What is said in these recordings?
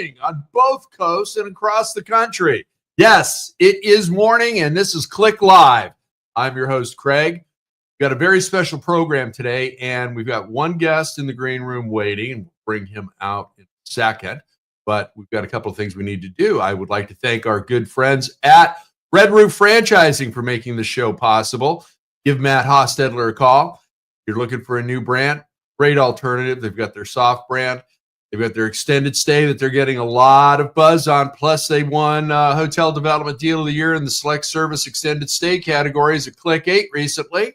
morning on both coasts and across the country. Yes, it is morning, and this is CLIC Live. I'm your host, Craig. We've got a very special program today, and we've got one guest in the green room waiting, and we'll bring him out in a second. But we've got a couple of things we need to do. I would like to thank our good friends at Red Roof Franchising for making the show possible. Give Matt Hostetler a call. If you're looking for a new brand, great alternative. They've got their soft brand. They've got their extended stay that they're getting a lot of buzz on. Plus, they won Hotel Development Deal of the Year in the Select Service Extended Stay categories at CLIC 8 recently.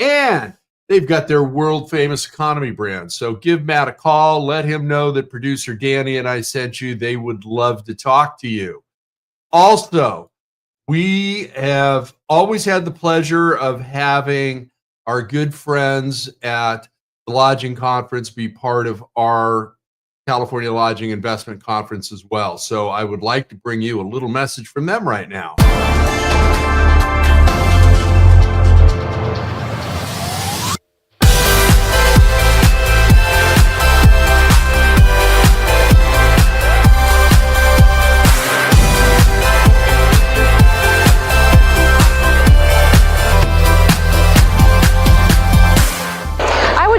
And they've got their world-famous economy brand. So give Matt a call. Let him know that producer Danny and I sent you. They would love to talk to you. Also, we have always had the pleasure of having our good friends at the Lodging Conference be part of our California Lodging Investment Conference as well. So I would like to bring you a little message from them right now.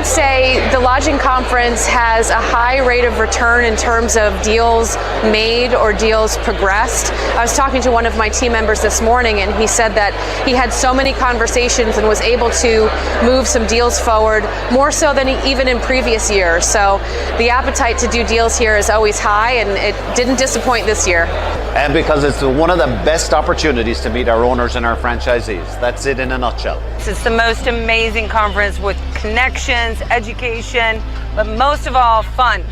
Say the Lodging Conference has a high rate of return in terms of deals made or deals progressed. I was talking to one of my team members this morning, and he said that he had so many conversations and was able to move some deals forward more so than even in previous years. So the appetite to do deals here is always high, and it didn't disappoint this year. And because it's one of the best opportunities to meet our owners and our franchisees. That's it in a nutshell. It's the most amazing conference with connections, education, but most of all, fun.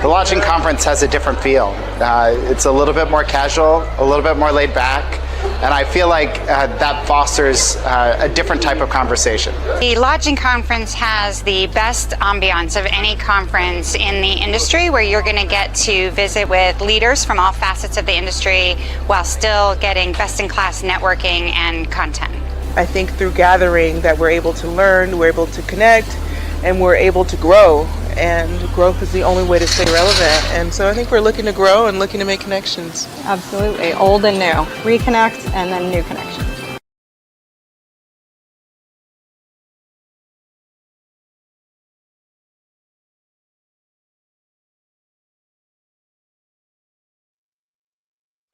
The Lodging Conference has a different feel. It's a little bit more casual, a little bit more laid back, and I feel like that fosters a different type of conversation. The Lodging Conference has the best ambiance of any conference in the industry, where you're going to get to visit with leaders from all facets of the industry while still getting best-in-class networking and content. I think through gathering that we're able to learn, we're able to connect, and we're able to grow. And growth is the only way to stay relevant. And so I think we're looking to grow and looking to make connections. Absolutely. Old and new. Reconnect and then new connections.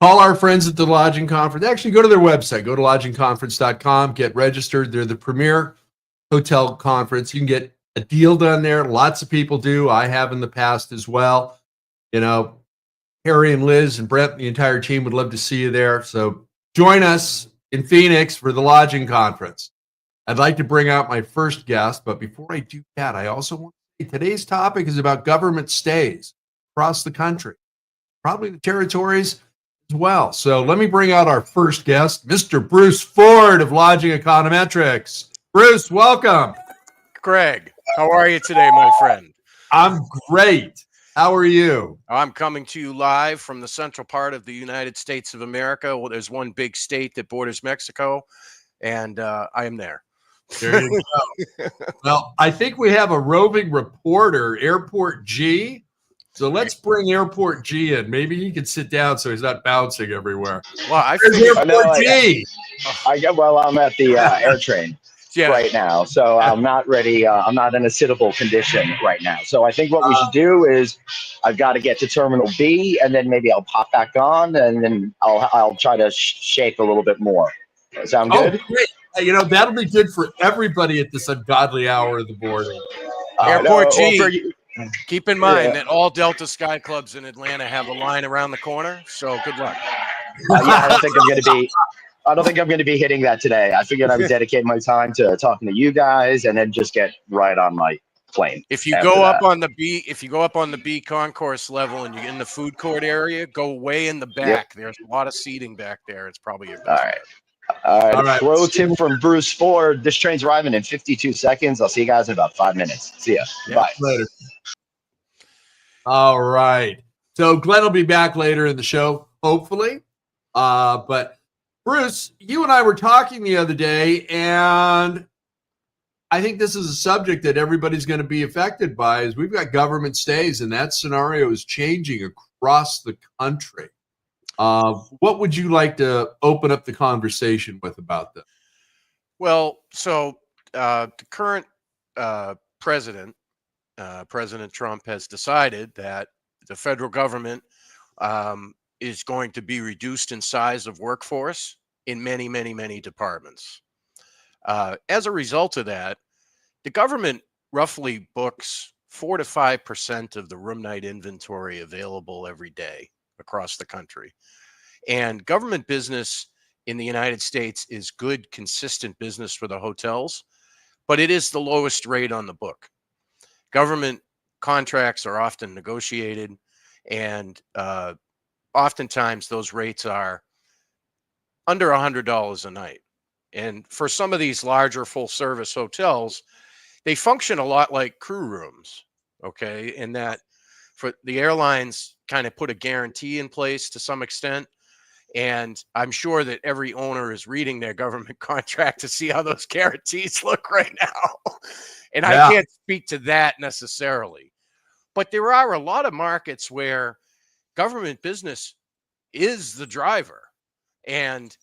Call our friends at the Lodging Conference. Actually, go to their website. Go to lodgingconference.com. Get registered. They're the premier hotel conference. You can get a deal done there. Lots of people do. I have in the past as well. You know, Harry and Liz and Brett and the entire team would love to see you there. So join us in Phoenix for the Lodging Conference. I'd like to bring out my first guest, but before I do that, I also want to say today's topic is about government stays across the country, probably the territories as well. So let me bring out our first guest, Mr. Bruce Ford of Lodging Econometrics. Bruce, welcome. Greg, how are you today, my friend? I'm great. How are you? I'm coming to you live from the central part of the United States of America. Well, there's one big state that borders Mexico, and I am there. There you go. Well, I think we have a roving reporter, Airport G. So let's bring Airport G in. Maybe he can sit down so he's not bouncing everywhere. Well, I Airport G. I'm at the AirTrain right now, so I'm not ready. I'm not in a sittable condition right now. So I think what we should do is I've got to get to Terminal B, and then maybe I'll pop back on, and then I'll try to shake a little bit more. Sound good? Great. You know, that'll be good for everybody at this ungodly hour of the morning. Airport G. Keep in mind that all Delta Sky Clubs in Atlanta have a line around the corner, so good luck. I don't think I'm going to be hitting that today. I figured I would dedicate my time to talking to you guys, and then just get right on my plane. If you go up on the B concourse level and you're in the food court area, go way in the back. Yep. There's a lot of seating back there. It's probably your best. All right. Pro tip from Bruce Ford. This train's arriving in 52 seconds. I'll see you guys in about 5 minutes. See ya. Bye. Later. All right. So Glenn will be back later in the show, hopefully. But Bruce, you and I were talking the other day, and I think this is a subject that everybody's going to be affected by. Is we've got government stays, and that scenario is changing across the country. What would you like to open up the conversation with about this? Well, so the current president, President Trump, has decided that the federal government is going to be reduced in size of workforce in many, many, many departments. As a result of that, the government roughly books 4 to 5% of the room night inventory available every day across the country. And government business in the United States is good, consistent business for the hotels, but it is the lowest rate on the book. Government contracts are often negotiated, and oftentimes those rates are under $100 a night. And for some of these larger full service hotels, they function a lot like crew rooms, okay? In that for the airlines kind of put a guarantee in place to some extent. And I'm sure that every owner is reading their government contract to see how those guarantees look right now. And I can't speak to that necessarily. But there are a lot of markets where government business is the driver. And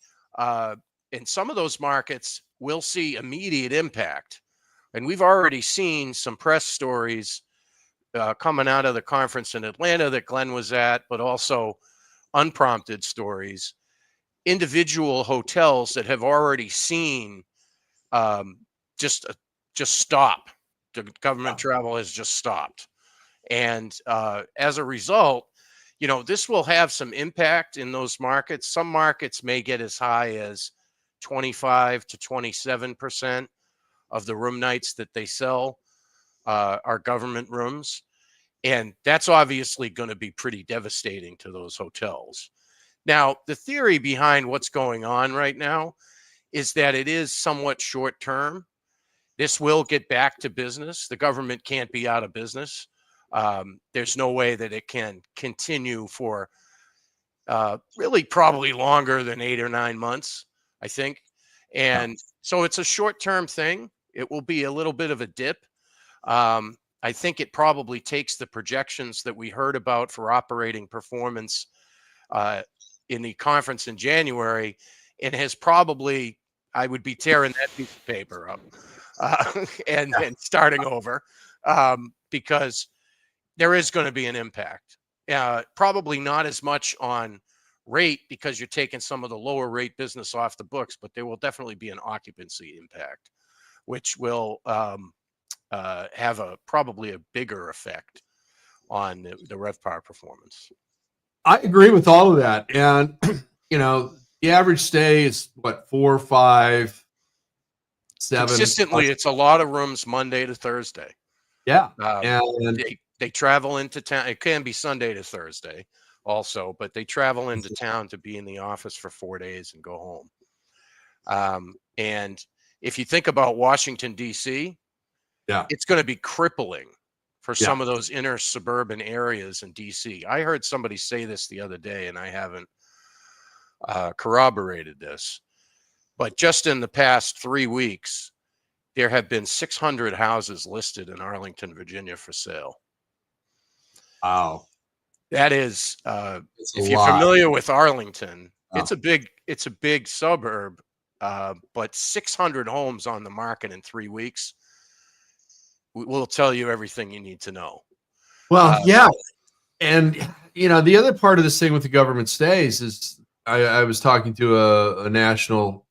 in some of those markets, we'll see immediate impact. And we've already seen some press stories coming out of the conference in Atlanta that Glenn was at, but also unprompted stories, individual hotels that have already seen just stop. The government travel has just stopped. And as a result, you know, this will have some impact in those markets. Some markets may get as high as 25 to 27% of the room nights that they sell are government rooms. And that's obviously going to be pretty devastating to those hotels. Now, the theory behind what's going on right now is that it is somewhat short term. This will get back to business. The government can't be out of business. There's no way that it can continue for really probably longer than 8 or 9 months, I think. And so it's a short-term thing. It will be a little bit of a dip. I think it probably takes the projections that we heard about for operating performance in the conference in January and has probably, I would be tearing that piece of paper up and starting over because there is going to be an impact. Probably not as much on rate because you're taking some of the lower rate business off the books, but there will definitely be an occupancy impact, which will have probably a bigger effect on the RevPAR performance. I agree with all of that. And, you know, the average stay is what, 4, 5, 7? Consistently, it's a lot of rooms Monday to Thursday. Yeah. And they travel into town. It can be Sunday to Thursday also, but they travel into town to be in the office for 4 days and go home. And if you think about Washington, D.C., it's going to be crippling for some of those inner suburban areas in D.C. I heard somebody say this the other day, and I haven't corroborated this, but just in the past 3 weeks, there have been 600 houses listed in Arlington, Virginia for sale. Wow. That is, if you're familiar with Arlington, it's a big suburb, but 600 homes on the market in 3 weeks will tell you everything you need to know. Well, yeah. And, you know, the other part of this thing with the government stays is I was talking to a national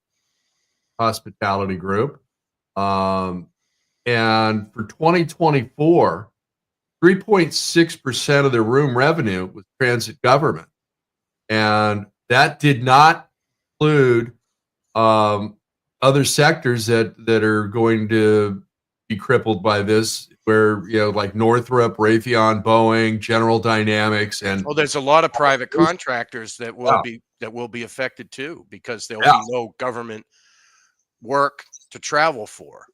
hospitality group. And for 2024, 3.6% of their room revenue was transit government. And that did not include other sectors that are going to be crippled by this, where, you know, like Northrop, Raytheon, Boeing, General Dynamics, and there's a lot of private contractors that will be affected too, because there'll be no government work to travel for.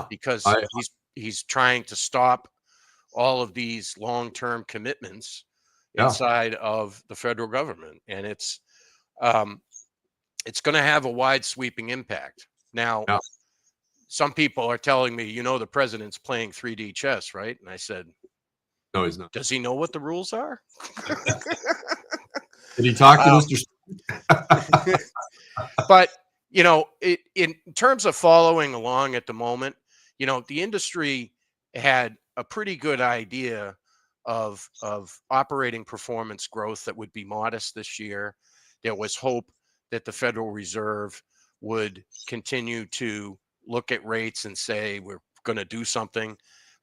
Because he's trying to stop all of these long-term commitments inside of the federal government, and it's going to have a wide sweeping impact. Now, some people are telling me, you know, the president's playing 3D chess, right? And I said, No, he's not. Does he know what the rules are? Did he talk to Mr. But, in terms of following along at the moment, the industry had a pretty good idea of operating performance growth that would be modest this year. There was hope that the Federal Reserve would continue to look at rates and say, we're going to do something.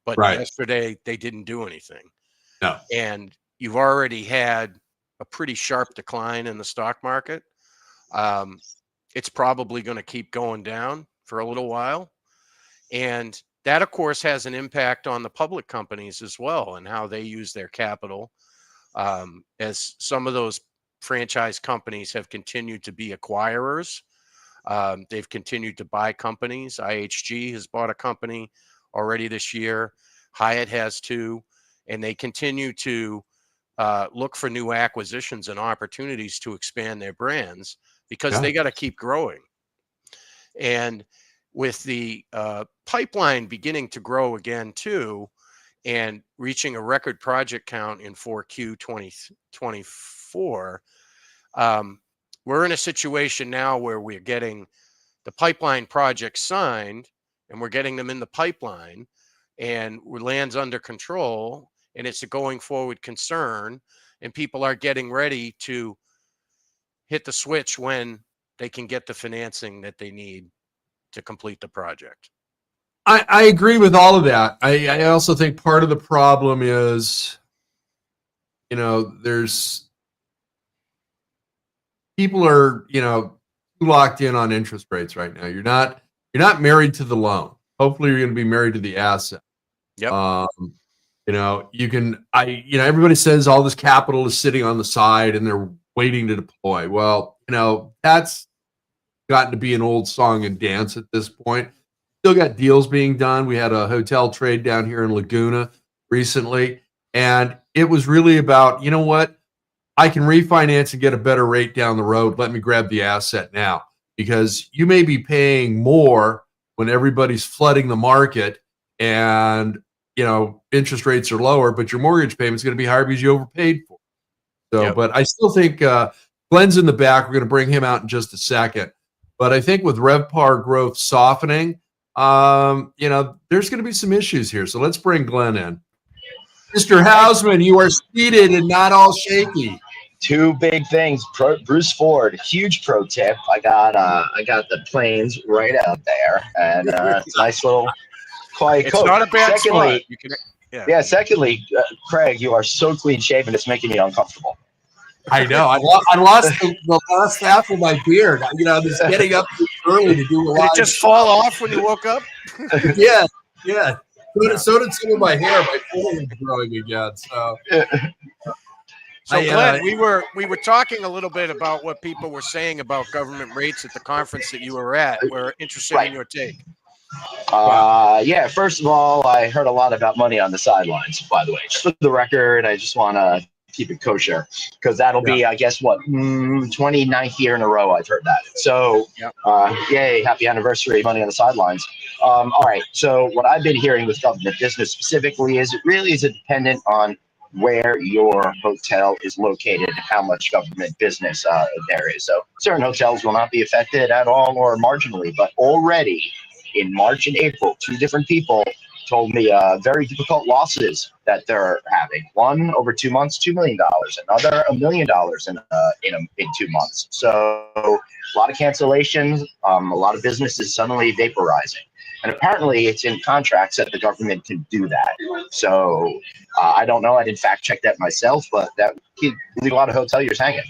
But yesterday, they didn't do anything. No. And you've already had a pretty sharp decline in the stock market. It's probably going to keep going down for a little while. And that, of course, has an impact on the public companies as well and how they use their capital. As some of those franchise companies have continued to be acquirers, they've continued to buy companies. IHG has bought a company already this year. Hyatt has too. And they continue to look for new acquisitions and opportunities to expand their brands because they got to keep growing. And with the pipeline beginning to grow again too, and reaching a record project count in 4Q 2024, we're in a situation now where we're getting the pipeline projects signed and we're getting them in the pipeline and land's under control. And it's a going forward concern, and people are getting ready to hit the switch when they can get the financing that they need to complete the project. I agree with all of that. I also think part of the problem is, there's people are, locked in on interest rates right now. You're not married to the loan. Hopefully you're going to be married to the asset. Yep. Everybody says all this capital is sitting on the side and they're waiting to deploy. Well, that's gotten to be an old song and dance at this point. Still got deals being done. We had a hotel trade down here in Laguna recently, and it was really about, I can refinance and get a better rate down the road. Let me grab the asset now, because you may be paying more when everybody's flooding the market and interest rates are lower, but your mortgage payment is going to be higher because you overpaid for it. So, But I still think Glenn's in the back. We're going to bring him out in just a second. But I think with RevPAR growth softening, there's going to be some issues here. So let's bring Glenn in. Mr. Haussman, you are seated and not all shaky. Two big things. Bruce Ford, huge pro tip. I got the planes right out there, and it's a nice little quiet coat. It's not a bad spot. Secondly, Craig, you are so clean shaven, it's making me uncomfortable. I know. I lost the last half of my beard. Just getting up early to do a lot. Did it just fall off when you woke up? Yeah. So did some of my hair. My hair is growing again. So Glenn, we were talking a little bit about what people were saying about government rates at the conference that you were at. We're interested in your take. First of all, I heard a lot about money on the sidelines, by the way. Just for the record, I just want to keep it kosher, because that'll be, I guess, 29th year in a row I've heard that. So, yay, happy anniversary, money on the sidelines. All right, so what I've been hearing with government business specifically is it really is dependent on where your hotel is located and how much government business there is. So certain hotels will not be affected at all or marginally, but already in March and April, two different people told me very difficult losses that they're having. One over 2 months, $2 million. Another $1 million in 2 months. So a lot of cancellations, a lot of businesses suddenly vaporizing. And apparently it's in contracts that the government can do that. So I don't know. I didn't fact check that myself, but that could leave a lot of hoteliers hanging.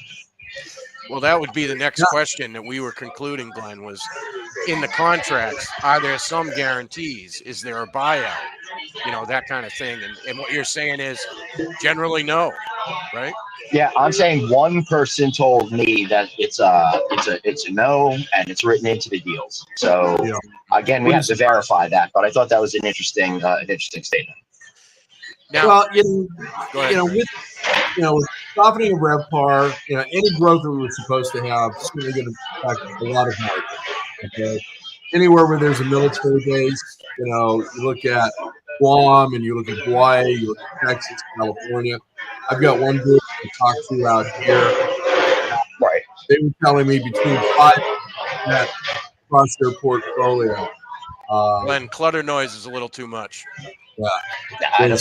Well, that would be the next question that we were concluding, Glenn, was in the contracts, are there some guarantees? Is there a buyout? That kind of thing. And what you're saying is generally no, right? Yeah, I'm saying one person told me that it's a no, and it's written into the deals. So again, we have to verify that, but I thought that was an interesting statement. Now, with softening of RevPAR, any growth that we were supposed to have is really going to affect a lot of markets. Okay, anywhere where there's a military base, you look at Guam and you look at Hawaii, you look at Texas, California. I've got one group I talked to out here. Right. They were telling me between 5% across their portfolio. Glenn, clutter noise is a little too much. Yeah.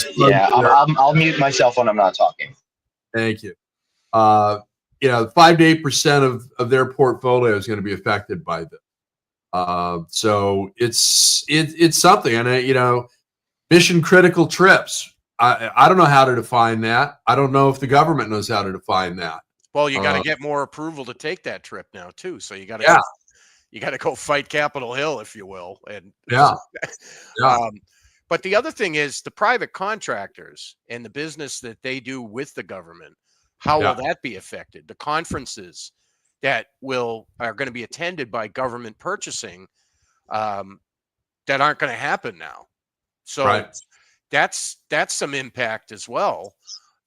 I'll mute myself when I'm not talking. Thank you. 5 to 8% of their portfolio is going to be affected by this. So it's something, and mission critical trips. I don't know how to define that. I don't know if the government knows how to define that. Well, you got to get more approval to take that trip now too. So you got to go fight Capitol Hill, if you will. And but the other thing is the private contractors and the business that they do with the government. How will that be affected? The conferences that are going to be attended by government purchasing that aren't going to happen now. So that's some impact as well.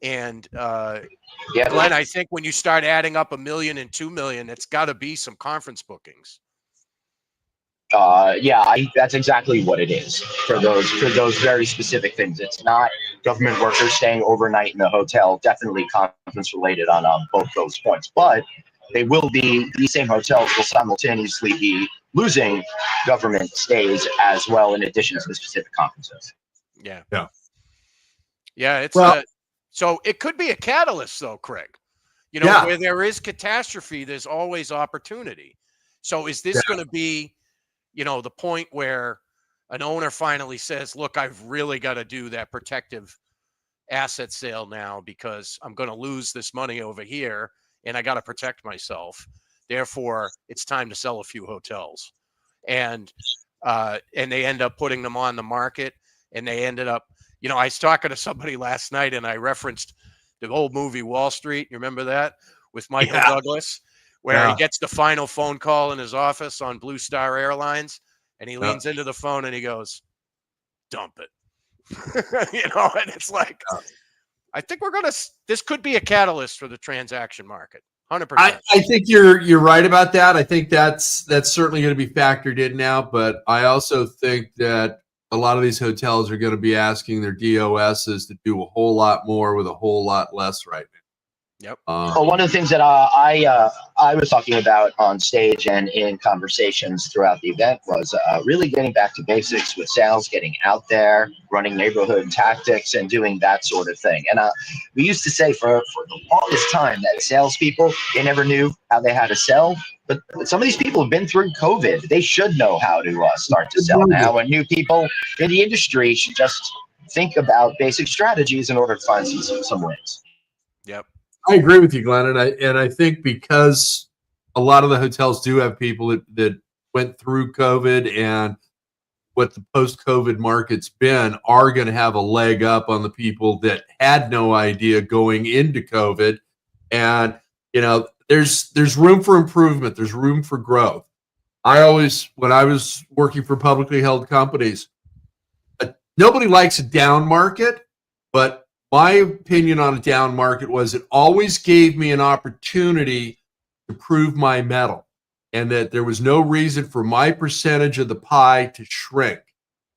And Glenn, I think when you start adding up 1 million and 2 million, it's got to be some conference bookings. That's exactly what it is for those very specific things. It's not government workers staying overnight in the hotel. Definitely conference related on both those points, but these same hotels will simultaneously be losing government stays as well, in addition to the specific conferences. So it could be a catalyst, though, Craig. Where there is catastrophe, there's always opportunity. So is this going to be the point where an owner finally says, look, I've really got to do that protective asset sale now because I'm going to lose this money over here and I got to protect myself. Therefore, it's time to sell a few hotels. And they end up putting them on the market, and they ended up, I was talking to somebody last night and I referenced the old movie Wall Street. You remember that with Michael Douglas? Where he gets the final phone call in his office on Blue Star Airlines, and he leans into the phone and he goes, dump it. And it's like, I think this could be a catalyst for the transaction market. 100%. I think you're right about that. I think that's certainly going to be factored in now, but I also think that a lot of these hotels are going to be asking their DOSs to do a whole lot more with a whole lot less right now. Yep. One of the things that I was talking about on stage and in conversations throughout the event was really getting back to basics with sales, getting out there, running neighborhood tactics, and doing that sort of thing. And we used to say for the longest time that salespeople, they never knew how they had to sell. But some of these people have been through COVID. They should know how to start to sell now. And new people in the industry should just think about basic strategies in order to find some wins. Yep. I agree with you, Glenn, and I think because a lot of the hotels do have people that went through COVID, and what the post-COVID market's been are going to have a leg up on the people that had no idea going into COVID. And there's room for improvement. There's room for growth. When I was working for publicly held companies, nobody likes a down market, but my opinion on a down market was it always gave me an opportunity to prove my mettle, and that there was no reason for my percentage of the pie to shrink.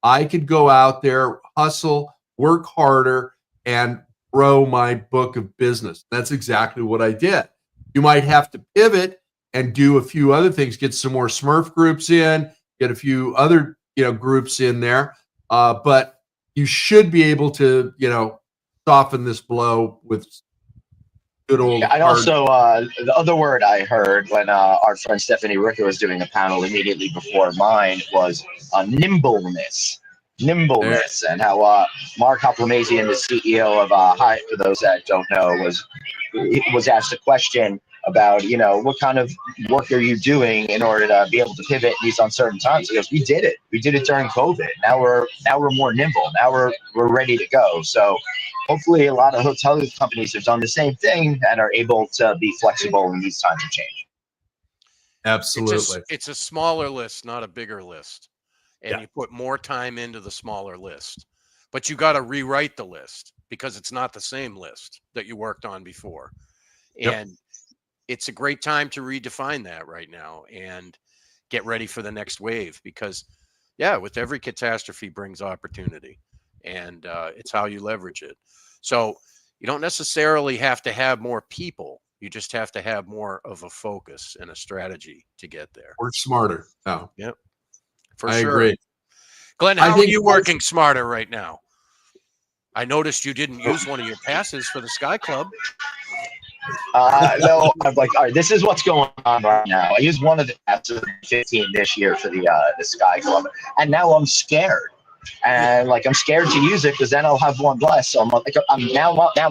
I could go out there, hustle, work harder, and grow my book of business. That's exactly what I did. You might have to pivot and do a few other things, get some more Smurf groups in, get a few other groups in there, but you should be able to soften this blow with good old. I also the other word I heard when our friend Stephanie Ricker was doing a panel immediately before mine was nimbleness. And how Mark Hoplamazian, the CEO of Hyatt, for those that don't know, was asked a question about what kind of work are you doing in order to be able to pivot in these uncertain times. He goes, we did it during COVID. Now we're more nimble. Now we're ready to go. So hopefully a lot of hotel companies have done the same thing and are able to be flexible in these times of change. Absolutely. It's a smaller list, not a bigger list. And you put more time into the smaller list, but you got to rewrite the list because it's not the same list that you worked on before. And it's a great time to redefine that right now and get ready for the next wave, because with every catastrophe brings opportunity. and it's how you leverage it. So you don't necessarily have to have more people. You just have to have more of a focus and a strategy to get there. Work smarter. Oh, yep. For I sure. agree. Glenn, how are you working smarter right now? I noticed you didn't use one of your passes for the Sky Club. No, I'm like, all right, this is what's going on right now. I used one of the passes 15 this year for the Sky Club, and now I'm scared. And like, I'm scared to use it because then I'll have one less. So I'm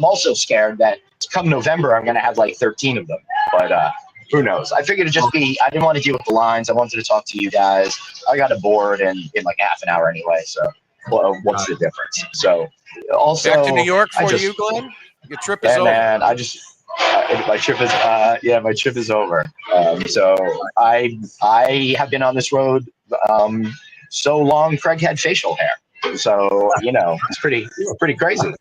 also scared that come November I'm gonna have like 13 of them. But who knows? I figured it'd just be. I didn't want to deal with the lines. I wanted to talk to you guys. I got a board in like half an hour anyway. So what's the difference? So also back to New York for you, Glenn. Your trip is over. Man, my trip is over. So I have been on this road so long. Craig had facial hair, so it's pretty crazy.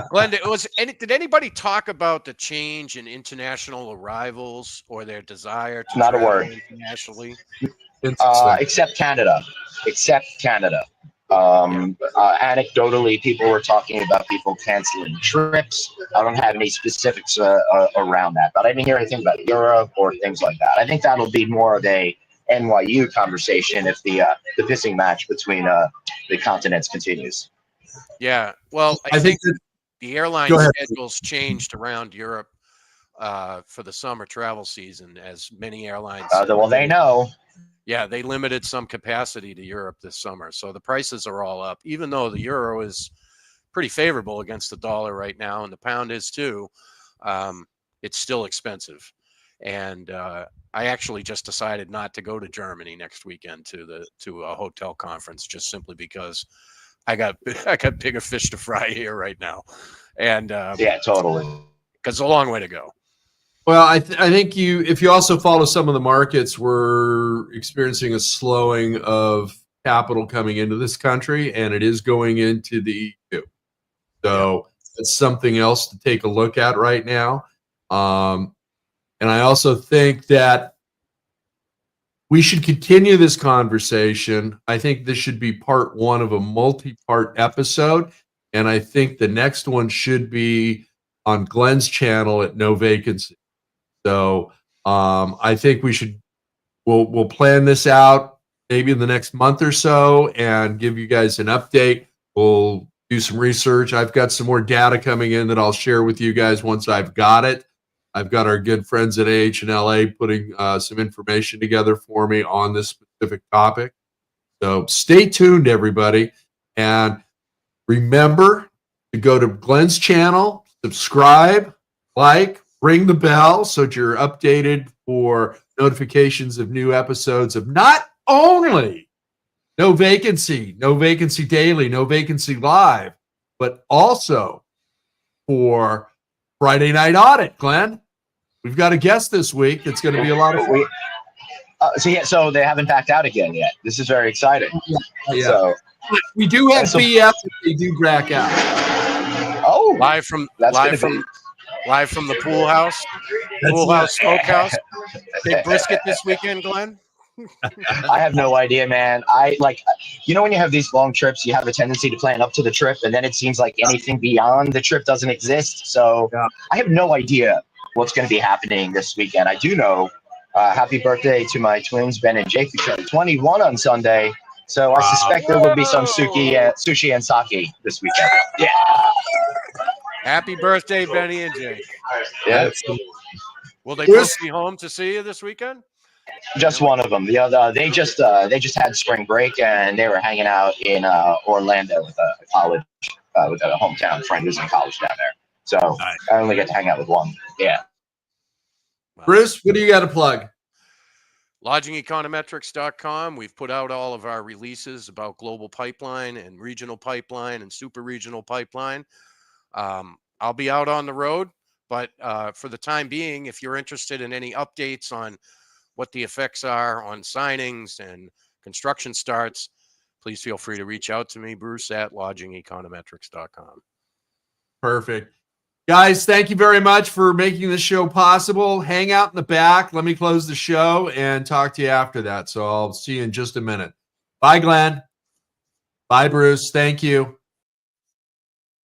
Glenn, did anybody talk about the change in international arrivals or their desire to not a travel word internationally? Except Canada. Anecdotally, people were talking about people canceling trips. I don't have any specifics around that, but I didn't hear anything about Europe or things like that. I think that'll be more of a NYU conversation if the pissing match between the continents continues. Yeah, well, I think the airline schedules changed around Europe for the summer travel season, as many airlines. Well, they know. Yeah, they limited some capacity to Europe this summer. So the prices are all up, even though the euro is pretty favorable against the dollar right now, and the pound is too. It's still expensive. And I actually just decided not to go to Germany next weekend to a hotel conference, just simply because I got bigger fish to fry here right now. And yeah, totally. Because it's a long way to go. Well, I think if you also follow some of the markets, we're experiencing a slowing of capital coming into this country, and it is going into the EU. So it's something else to take a look at right now. And I also think that we should continue this conversation. I think this should be part one of a multi-part episode, and I think the next one should be on Glenn's channel at No Vacancy. So I think we'll plan this out maybe in the next month or so and give you guys an update. We'll do some research. I've got some more data coming in that I'll share with you guys once I've got it. I've got our good friends at AH&LA putting some information together for me on this specific topic. So stay tuned, everybody. And remember to go to Glenn's channel, subscribe, like, ring the bell so that you're updated for notifications of new episodes of not only No Vacancy Daily, No Vacancy Live, but also for Friday Night Audit. Glenn, we've got a guest this week. It's going to be a lot of fun. So they haven't backed out again yet. This is very exciting. Yeah. So we do have BF if they do back out. Oh, live from the pool house, smokehouse. Big brisket this weekend, Glenn. I have no idea, man. When you have these long trips, you have a tendency to plan up to the trip, and then it seems like anything beyond the trip doesn't exist. So I have no idea what's going to be happening this weekend. I do know, happy birthday to my twins, Ben and Jake, who turned 21 on Sunday. So I suspect there will be some sushi and sake this weekend. Yeah. Happy birthday, Benny and Jake. Yeah. Will they both be home to see you this weekend? Just one of them. The other, they just had spring break and they were hanging out in Orlando with a college, with a hometown friend who's in college down there. So I only get to hang out with one. Yeah. Bruce, what do you got to plug? LodgingEconometrics.com. We've put out all of our releases about global pipeline and regional pipeline and super regional pipeline. I'll be out on the road, but for the time being, if you're interested in any updates on what the effects are on signings and construction starts, please feel free to reach out to me, Bruce at LodgingEconometrics.com. Perfect. Guys, thank you very much for making this show possible. Hang out in the back. Let me close the show and talk to you after that. So I'll see you in just a minute. Bye, Glenn. Bye, Bruce. Thank you.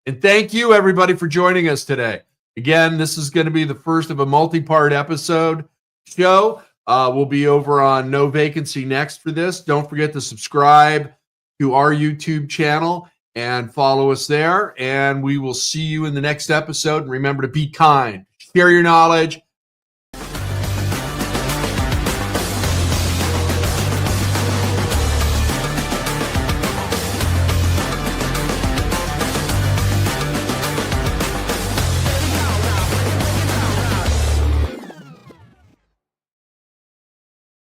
And thank you, everybody, for joining us today. Again, this is going to be the first of a multi-part episode show. We'll be over on No Vacancy next for this. Don't forget to subscribe to our YouTube channel and follow us there. And we will see you in the next episode. And remember to be kind, share your knowledge,